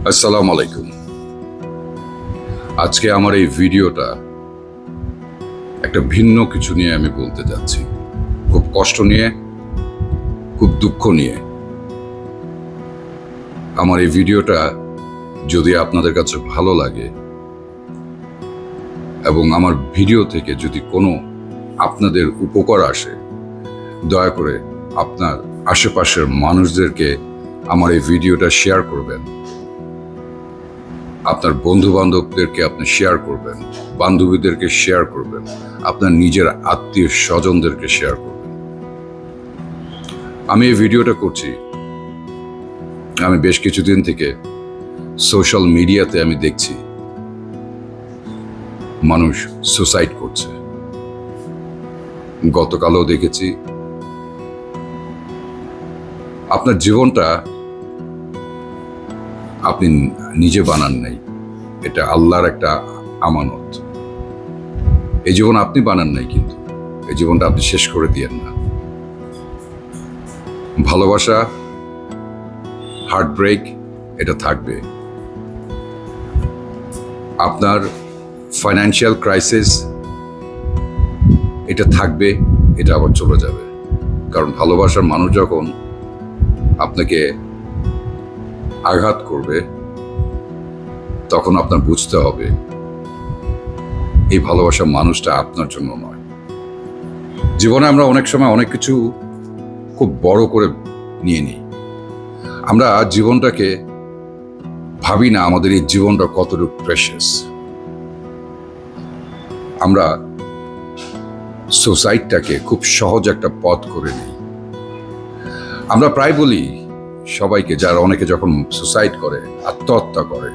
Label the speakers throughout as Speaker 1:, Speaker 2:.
Speaker 1: আসসালামু আলাইকুম। আজকে আমার এই ভিডিওটা একটা ভিন্ন কিছু নিয়ে আমি বলতে যাচ্ছি। খুব কষ্ট নিয়ে, খুব দুঃখ নিয়ে। আমার এই ভিডিওটা যদি আপনাদের কাছে ভালো লাগে এবং আমার ভিডিও থেকে যদি কোনো আপনাদের উপকার আসে, দয়া করে আপনার আশেপাশের মানুষদেরকে আমার এই ভিডিওটা শেয়ার করবেন। আপনার বন্ধু বান্ধবদেরকে আপনি শেয়ার করবেন, বান্ধবীদেরকে শেয়ার করবেন, আপনার নিজের আত্মীয় স্বজনদেরকে শেয়ার করবেন। আমি এই ভিডিওটা করছি, আমি বেশ কিছুদিন থেকে সোশ্যাল মিডিয়াতে আমি দেখছি মানুষ সুসাইড করছে। গতকালও দেখেছি। আপনার জীবনটা আপনি নিজে বানান নাই, এটা আল্লাহর একটা আমানত। এই জীবন আপনি বানান নাই, কিন্তু এই জীবনটা আপনি শেষ করে দিয়েন না। ভালোবাসা, হার্ট ব্রেক, এটা থাকবে। আপনার ফাইন্যান্সিয়াল ক্রাইসিস, এটা থাকবে, এটা আবার চলে যাবে। কারণ ভালোবাসার মানুষ যখন আপনাকে আঘাত করবে, তখন আপনার বুঝতে হবে এই ভালোবাসার মানুষটা আপনার জন্য নয়। জীবনে আমরা অনেক সময় অনেক কিছু খুব বড় করে নিয়ে নিই। আমরা জীবনটাকে ভাবি না আমাদের এই জীবনটা কতটুকু প্রেশাস। আমরা সুসাইডটাকে খুব সহজ একটা পথ করে নিই। আমরা প্রায় বলি সবাইকে, যারা অনেকে যখন সুসাইড করে, আত্মহত্যা করে,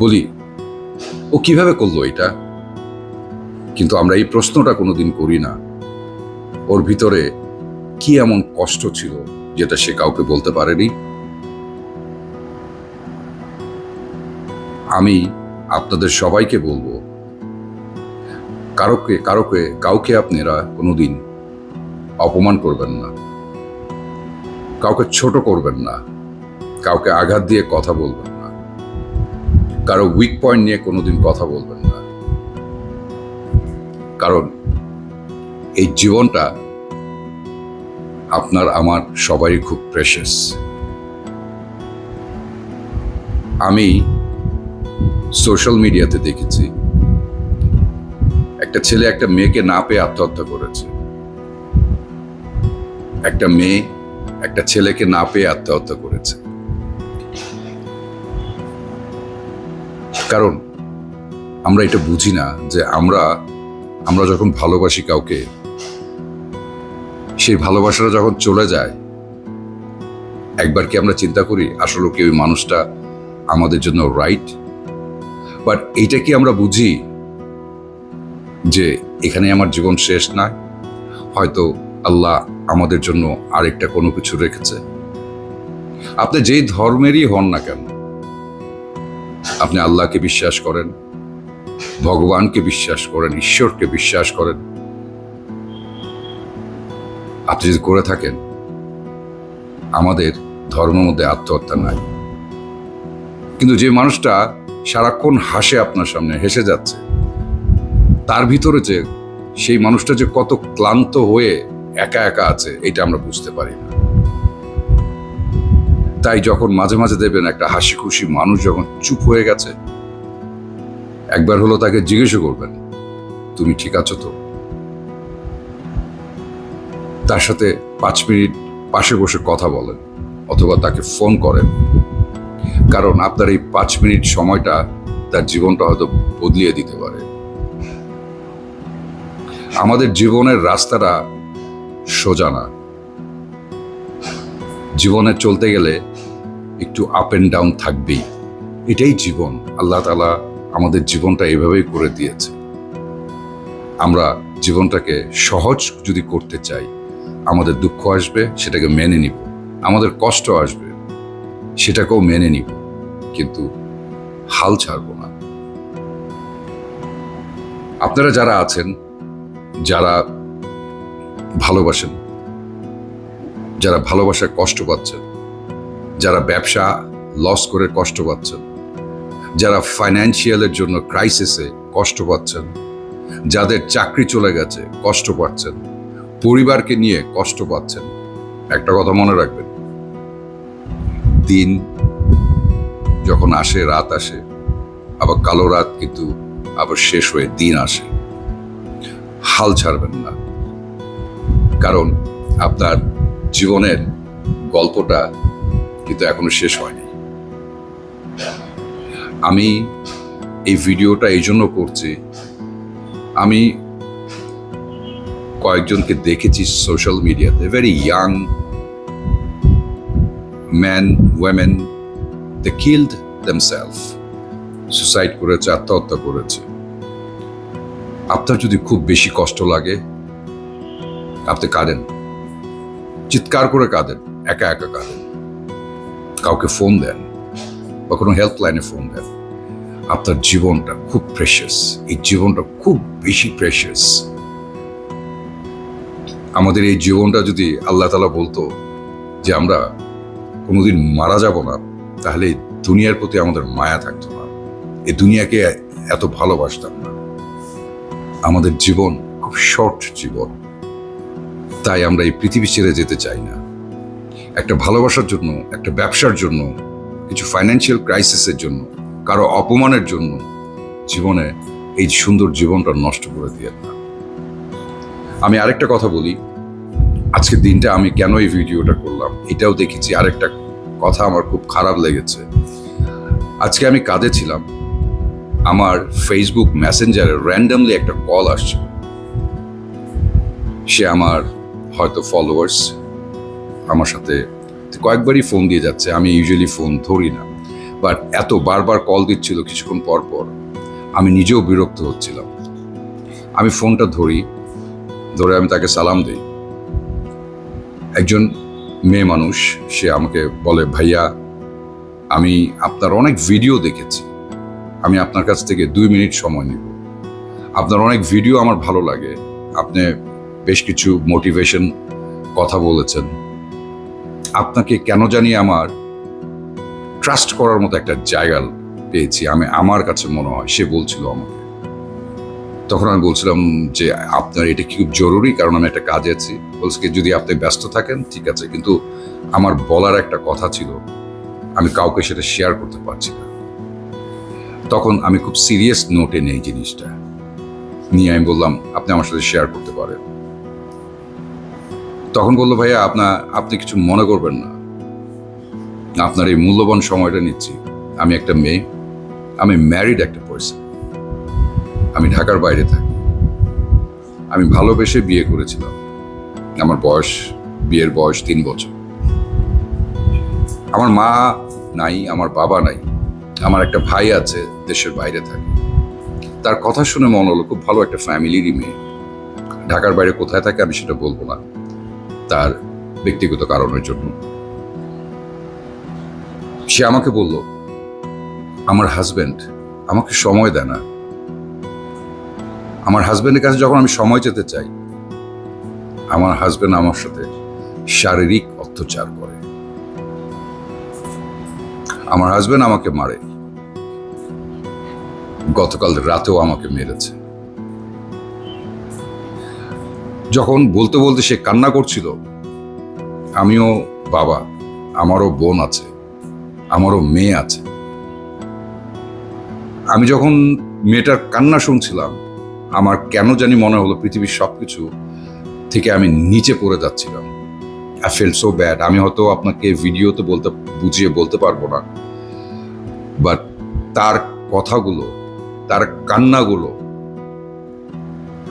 Speaker 1: বলি ও কিভাবে করলো এটা। কিন্তু আমরা এই প্রশ্নটা কোনোদিন করি না, ওর ভিতরে কি এমন কষ্ট ছিল যেটা সে কাউকে বলতে পারেনি। আমি আপনাদের সবাইকে বলবো, কাউকে আপনারা কোনোদিন অপমান করবেন না, কাউকে ছোট করবেন না, কাউকে আঘাত দিয়ে কথা বলবেন না, কারো উইক পয়েন্ট নিয়ে কোনোদিন কথা বলবেন না। কারণ এই জীবনটা আপনার আমার সবারই খুব প্রেশাস। আমি সোশ্যাল মিডিয়াতে দেখেছি একটা ছেলে একটা মেয়েকে না পেয়ে আত্মহত্যা করেছে। একটা মেয়ে একটা ছেলেকে না পেয়ে আত্মহত্যা করেছে। কারণ আমরা এটা বুঝি না যে আমরা যখন ভালোবাসি কাউকে, সেই ভালোবাসাটা যখন চলে যায়, একবার কি আমরা চিন্তা করি আসলে কি ওই মানুষটা আমাদের জন্য রাইট? বাট এইটা কি আমরা বুঝি যে এখানে আমার জীবন শেষ না, হয়তো আল্লাহ আমাদের জন্য আরেকটা কোনো কিছু রেখেছে? আপনি যেই ধর্মেরই হন না কেন, আপনি আল্লাহকে বিশ্বাস করেন, ভগবানকে বিশ্বাস করেন, ঈশ্বরকে বিশ্বাস করেন, আপনি যদি করে থাকেন, আমাদের ধর্মের মধ্যে আত্মহত্যা নাই। কিন্তু যে মানুষটা সারাক্ষণ হাসে আপনার সামনে, হেসে যাচ্ছে, তার ভিতরে যে সেই মানুষটা যে কত ক্লান্ত হয়ে একা একা আছে, এটা আমরা বুঝতে পারি না। তাই যখন মাঝে মাঝে দেখবেন একটা হাসি খুশি মানুষ যখন চুপ হয়ে গেছে, একবার হলো তাকে জিজ্ঞেস করবেন, তুমি ঠিক আছো তো? তার সাথে 5 মিনিট পাশে বসে কথা বলেন, অথবা তাকে ফোন করেন। কারণ আপনার এই 5 মিনিট সময়টা তার জীবনটা হয়তো বদলিয়ে দিতে পারে। আমাদের জীবনের রাস্তাটা সোজা না। জীবনে চলতে গেলে একটু আপ এন্ড ডাউন থাকবেই। এটাই জীবন। আল্লাহ তাআলা আমাদের জীবনটা এভাবেই করে দিয়েছে। আমরা জীবনটাকে সহজ যদি করতে চাই, আমাদের দুঃখ আসবে, সেটাকে মেনে নিব। আমাদের কষ্ট আসবে, সেটাকেও মেনে নিব, কিন্তু হাল ছাড়ব না। আপনারা যারা আছেন, যারা ভালোবাসেন, যারা ভালোবাসায় কষ্ট পাচ্ছেন, যারা ব্যবসা লস করে কষ্ট পাচ্ছেন, যারা ফাইন্যান্সিয়ালের জন্য ক্রাইসিসে কষ্ট পাচ্ছেন, যাদের চাকরি চলে গেছে কষ্ট পাচ্ছেন, পরিবারকে নিয়ে কষ্ট পাচ্ছেন, একটা কথা মনে রাখবেন, দিন যখন আসে রাত আসে, আবার কালো রাত কিন্তু আবার শেষ হয়ে দিন আসে। হাল ছাড়বেন না, কারণ আপনার জীবনের গল্পটা কিন্তু এখনো শেষ হয়নি। আমি এই ভিডিওটা এই জন্য করছি, আমি কয়েকজনকে দেখেছি সোশ্যাল মিডিয়াতে, ভেরি ইয়াং ম্যান, ওয়েমেন, দে কিলড দেমসেলফ, সুসাইড করেছে, আত্মহত্যা করেছে। আপনার যদি খুব বেশি কষ্ট লাগে, আপনি কাঁদেন, চিৎকার করে কাঁদেন, একা একা কাঁদেন, কাউকে ফোন দেন বা কোনো হেল্পলাইনে ফোন দেন। আপনার জীবনটা খুব প্রেশাস, এই জীবনটা খুব বেশি প্রেশাস। আমাদের এই জীবনটা যদি আল্লাহ তাআলা বলতো যে আমরা কোনোদিন মারা যাব না, তাহলে এই দুনিয়ার প্রতি আমাদের মায়া থাকতো না, এই দুনিয়াকে এত ভালোবাসতাম না। আমাদের জীবন খুব শর্ট জীবন, তাই আমরা এই পৃথিবী ছেড়ে যেতে চাই না। একটা ভালোবাসার জন্য, একটা ব্যবসার জন্য, কিছু ফাইন্যান্সিয়াল ক্রাইসিসের জন্য, কারো অপমানের জন্য জীবনে এই সুন্দর জীবনটা নষ্ট করে দিয়ে না। আমি আরেকটা কথা বলি, আজকের দিনটা আমি কেন এই ভিডিওটা করলাম এটাও দেখেছি। আরেকটা কথা আমার খুব খারাপ লেগেছে, আজকে আমি কাজে ছিলাম, আমার ফেসবুক মেসেঞ্জারে র্যান্ডামলি একটা কল আসছে। সে আমার হয়তো ফলোয়ার্স, আমার সাথে কয়েকবারই ফোন দিয়ে যাচ্ছে, আমি ইউজুয়ালি ফোন ধরি না, বাট এত বারবার কল দিচ্ছিল কিছুক্ষণ পর পর আমি নিজেও বিরক্ত হচ্ছিলাম। আমি ফোনটা ধরে আমি তাকে সালাম দিই। একজন মেয়ে মানুষ, সে আমাকে বলে, ভাইয়া আমি আপনার অনেক ভিডিও দেখেছি, আমি আপনার কাছ থেকে 2 মিনিট সময় নিব। আপনার অনেক ভিডিও আমার ভালো লাগে, আপনি বেশ কিছু মোটিভেশন কথা বলেছেন, আপনাকে কেন জানি আমার ট্রাস্ট করার মতো একটা জায়গা পেয়েছি, আমার কাছে মনে হয়। সে বলছিল আমাকে, তখন আমি বলছিলাম যে আপনার এটা কি খুব জরুরি, কারণ আমি একটা কাজে আছি। বলছে কি, যদি আপনি ব্যস্ত থাকেন ঠিক আছে, কিন্তু আমার বলার একটা কথা ছিল, আমি কাউকে সেটা শেয়ার করতে পারছি না। তখন আমি খুব সিরিয়াস নোটে নেই জিনিসটা নিয়ে, আমি বললাম আপনি আমার সাথে শেয়ার করতে পারেন। তখন বললো, ভাইয়া আপনি কিছু মনে করবেন না, আপনার এই মূল্যবান সময়টা নিচ্ছি। আমি একটা মেয়ে, আমি ম্যারিড একটা পার্সন, আমি ঢাকার বাইরে থাকি, আমি ভালোবেসে বিয়ে করেছিলাম, আমার বিয়ের বয়স 3 বছর। আমার মা নাই, আমার বাবা নাই, আমার একটা ভাই আছে, দেশের বাইরে থাকে। তার কথা শুনে মনে হলো খুব ভালো একটা ফ্যামিলিরই মেয়ে। ঢাকার বাইরে কোথায় থাকে আমি সেটা বলবো না, তার ব্যক্তিগত কারণের জন্য। সে আমাকে বলল, আমার হাজবেন্ড আমাকে সময় দেয় না। আমার হাজবেন্ডের কাছে যখন আমি সময় যেতে চাই, আমার হাজবেন্ড আমার সাথে শারীরিক অত্যাচার করে। আমার হাজবেন্ড আমাকে মারে, গতকাল রাতেও আমাকে মেরেছে। যখন বলতে বলতে সে কান্না করছিল, আমিও বাবা, আমারও বোন আছে, আমারও মেয়ে আছে। আমি যখন মেয়েটার কান্না শুনছিলাম, আমার কেন জানি মনে হলো পৃথিবীর সবকিছু থেকে আমি নিচে পড়ে যাচ্ছিলাম। I feel so bad. আমি হয়তো আপনাকে ভিডিওতে বুঝিয়ে বলতে পারবো না, বাট তার কথাগুলো, তার কান্নাগুলো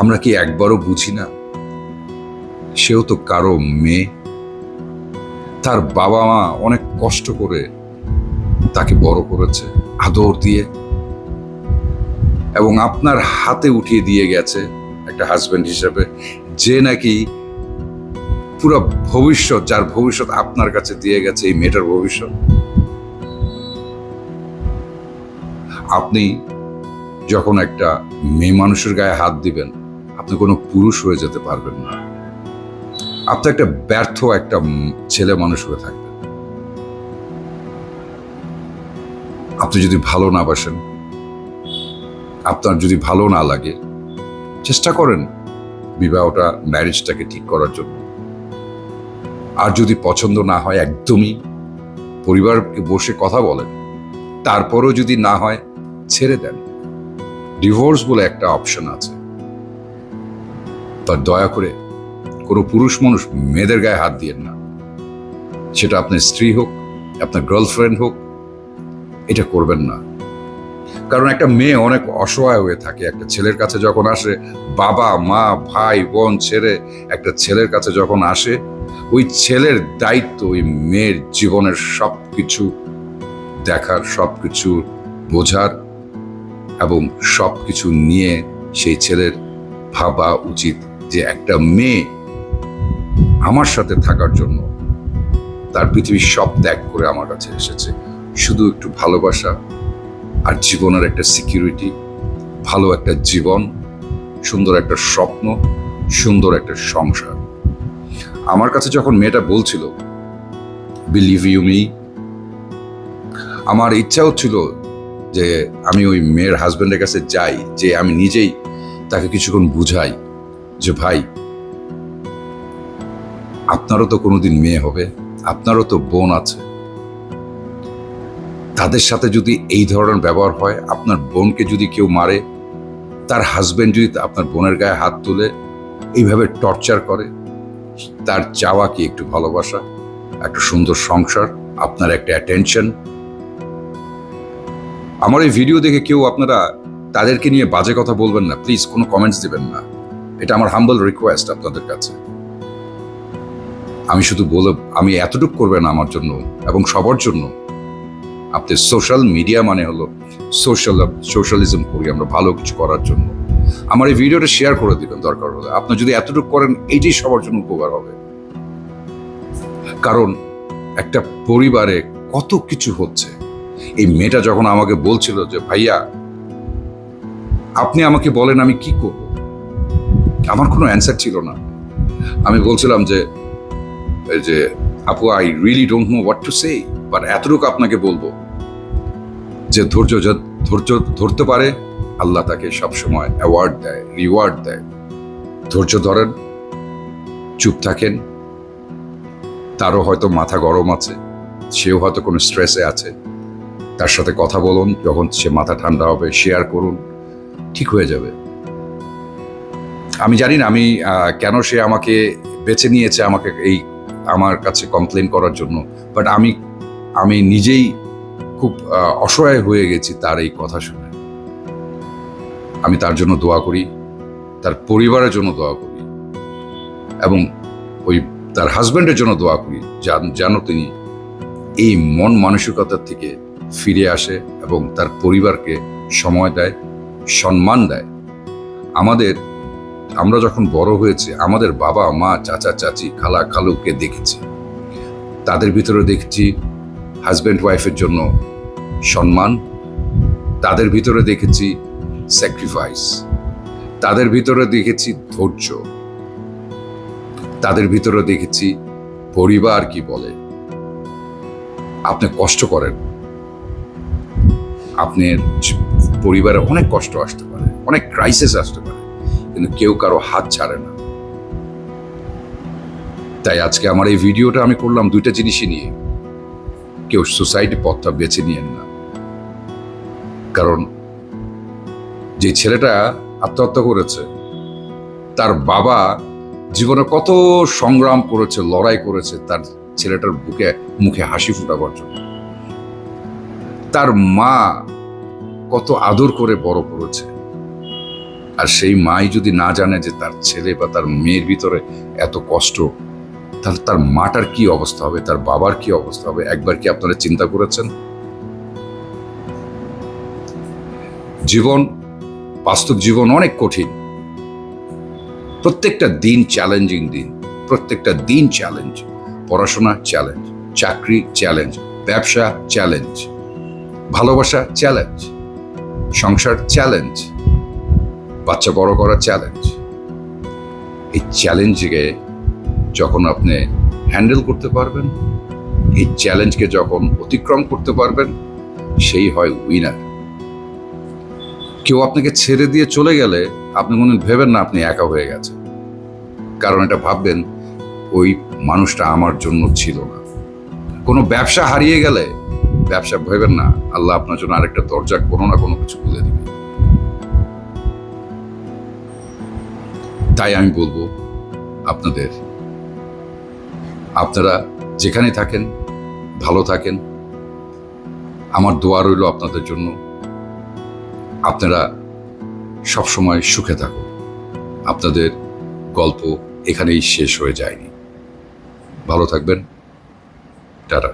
Speaker 1: আমরা কি একবারও বুঝি না? সেও তো কারো মেয়ে, তার বাবা মা অনেক কষ্ট করে তাকে বড় করেছে আদর দিয়ে, এবং আপনার হাতে উঠিয়ে দিয়ে গেছে একটা হাজবেন্ড হিসেবে, যে নাকি পুরো ভবিষ্যৎ, যার ভবিষ্যৎ আপনার কাছে দিয়ে গেছে, এই মেয়েটার ভবিষ্যৎ। আপনি যখন একটা মেয়ে মানুষের গায়ে হাত দিবেন, আপনি কোনো পুরুষ হয়ে যেতে পারবেন না, আপনি একটা ব্যর্থ একটা ছেলে মানুষ হয়ে থাকবেন। আপনি যদি ভালো না বাসেন, আপনার যদি ভালো না লাগে, চেষ্টা করেন বিবাহটা, ম্যারেজটাকে ঠিক করার জন্য। আর যদি পছন্দ না হয়, একদমই পরিবারকে বসে কথা বলেন। তারপরও যদি না হয়, ছেড়ে দেন। ডিভোর্স বলে একটা অপশন আছে। তার দয়া করে কোনো পুরুষ মানুষ মেয়েদের গায়ে হাত দিয়েন না। সেটা আপনার স্ত্রী হোক, আপনার গার্লফ্রেন্ড হোক, এটা করবেন না। কারণ একটা মেয়ে অনেক অসহায় হয়ে থাকে একটা ছেলের কাছে যখন আসে। বাবা মা ভাই বোন ছেড়ে একটা ছেলের কাছে যখন আসে, ওই ছেলের দায়িত্ব ওই মেয়ের জীবনের সবকিছু দেখার, সবকিছু বোঝার, এবং সবকিছু নিয়ে সেই ছেলের ভাবা উচিত যে একটা মেয়ে আমার সাথে থাকার জন্য তার পৃথিবীর সব ত্যাগ করে আমার কাছে এসেছে। শুধু একটু ভালোবাসা আর জীবনের একটা সিকিউরিটি, ভালো একটা জীবন, সুন্দর একটা স্বপ্ন, সুন্দর একটা সংসার। আমার কাছে যখন মেয়েটা বলছিল বিলিভ ইউ মি, আমার ইচ্ছা হচ্ছিল যে আমি ওই মেয়ের হাজবেন্ডের কাছে যাই, যে আমি নিজেই তাকে কিছুক্ষণ বুঝাই যে ভাই, আপনারও তো কোনোদিন মেয়ে হবে, আপনারও তো বোন আছে, তাদের সাথে যদি এই ধরনের ব্যবহার হয়, আপনার বোনকে যদি কেউ মারে, তার হাজবেন্ড যদি আপনার বোনের গায়ে হাত তুলে এইভাবে টর্চার করে, তার চাওয়া কি একটু ভালোবাসা, একটা সুন্দর সংসার, আপনার একটা অ্যাটেনশন। আমার এই ভিডিও দেখে কেউ আপনারা তাদেরকে নিয়ে বাজে কথা বলবেন না, প্লিজ। কোনো কমেন্টস দিবেন না, এটা আমার হাম্বল রিকোয়েস্ট আপনাদের কাছে। আমি শুধু আমি এতটুকু করবেন আমার জন্য এবং সবার জন্য। আপনি সোশ্যাল মিডিয়া মানে হলো সোশ্যালিজম করি আমরা ভালো কিছু করার জন্য। আমার এই ভিডিওটা শেয়ার করে দিবেন দরকার হলে। আপনি যদি এতটুকু করেন, এইটাই সবার জন্য উপকার হবে। কারণ একটা পরিবারে কত কিছু হচ্ছে। এই মেয়েটা যখন আমাকে বলছিল যে ভাইয়া আপনি আমাকে বলেন আমি কি করব, আমার কোনো অ্যান্সার ছিল না। আমি বলছিলাম যে আপু, I really don't know what to say, but এতটুকু আপনাকে বলবো যে ধৈর্য ধরতে পারে, আল্লাহ তাকে সবসময় অ্যাওয়ার্ড দেয়, রিওয়ার্ড দেয়। ধৈর্য ধরেন, চুপ থাকেন। তারও হয়তো মাথা গরম আছে, সেও হয়তো কোনো স্ট্রেসে আছে। তার সাথে কথা বলুন, যখন সে মাথা ঠান্ডা হবে শেয়ার করুন, ঠিক হয়ে যাবে। আমি জানি না আমি কেন সে আমাকে বেছে নিয়েছে আমাকে আমার কাছে কমপ্লেন করার জন্য, বাট আমি নিজেই খুব অসহায় হয়ে গেছি তার এই কথা শুনে। আমি তার জন্য দোয়া করি, তার পরিবারের জন্য দোয়া করি, এবং ওই তার হাজব্যান্ডের জন্য দোয়া করি যেন তিনি এই মন মানসিকতার থেকে ফিরে আসে এবং তার পরিবারকে সময় দেয়, সম্মান দেয়। আমরা যখন বড় হয়েছি, আমাদের বাবা মা চাচা চাচি খালা খালুকে দেখেছি, তাদের ভিতরে দেখেছি হাজব্যান্ড ওয়াইফের জন্য সম্মান, তাদের ভিতরে দেখেছি স্যাক্রিফাইস, তাদের ভিতরে দেখেছি ধৈর্য, তাদের ভিতরে দেখেছি পরিবার কি বলে। আপনি কষ্ট করেন, আপনার পরিবারে অনেক কষ্ট আসতে পারে, অনেক ক্রাইসিস আসতে পারে, কিন্তু কেউ কারো হাত ছাড়ে না। তাই আজকে আমার এই ভিডিওটা আমি করলাম দুইটা জিনিসই নিয়ে। কেউ সুসাইড পথটা বেছে নিয়েন না, কারণ যে ছেলেটা আত্মহত্যা করেছে, তার বাবা জীবনে কত সংগ্রাম করেছে, লড়াই করেছে তার ছেলেটার মুখে হাসি ফোটাবার জন্য। তার মা কত আদর করে বড় করেছে, আর সেই মাই যদি না জানে যে তার ছেলে বা তার মেয়ের ভিতরে এত কষ্ট, তাহলে তার মাটার কি অবস্থা হবে, তার বাবার কি অবস্থা হবে? একবার কি আপনারা চিন্তা করেছেন? বাস্তব জীবন অনেক কঠিন। প্রত্যেকটা দিন চ্যালেঞ্জিং দিন, প্রত্যেকটা দিন চ্যালেঞ্জ। পড়াশোনা চ্যালেঞ্জ, চাকরি চ্যালেঞ্জ, ব্যবসা চ্যালেঞ্জ, ভালোবাসা চ্যালেঞ্জ, সংসার চ্যালেঞ্জ, বাচ্চা বড় করা চ্যালেঞ্জ। এই চ্যালেঞ্জকে যখন আপনি হ্যান্ডেল করতে পারবেন, এই চ্যালেঞ্জকে যখন অতিক্রম করতে পারবেন, সেই হয় উইনার। কেউ আপনাকে ছেড়ে দিয়ে চলে গেলে আপনি মনে ভেবেন না আপনি একা হয়ে গেছেন, কারণ এটা ভাববেন ওই মানুষটা আমার জন্য ছিল না। কোনো ব্যবসা হারিয়ে গেলে ব্যবসা ভেবেন না আল্লাহ আপনার জন্য আরেকটা দরজা কোনো না কোনো কিছু খুলে দিবে। তাই আমি বলবো আপনারা যেখানে থাকেন ভালো থাকেন। আমার দোয়া রইল আপনাদের জন্য। আপনারা সবসময় সুখে থাকুন। আপনাদের গল্প এখানেই শেষ হয়ে যায়নি। ভালো থাকবেন। টাটা।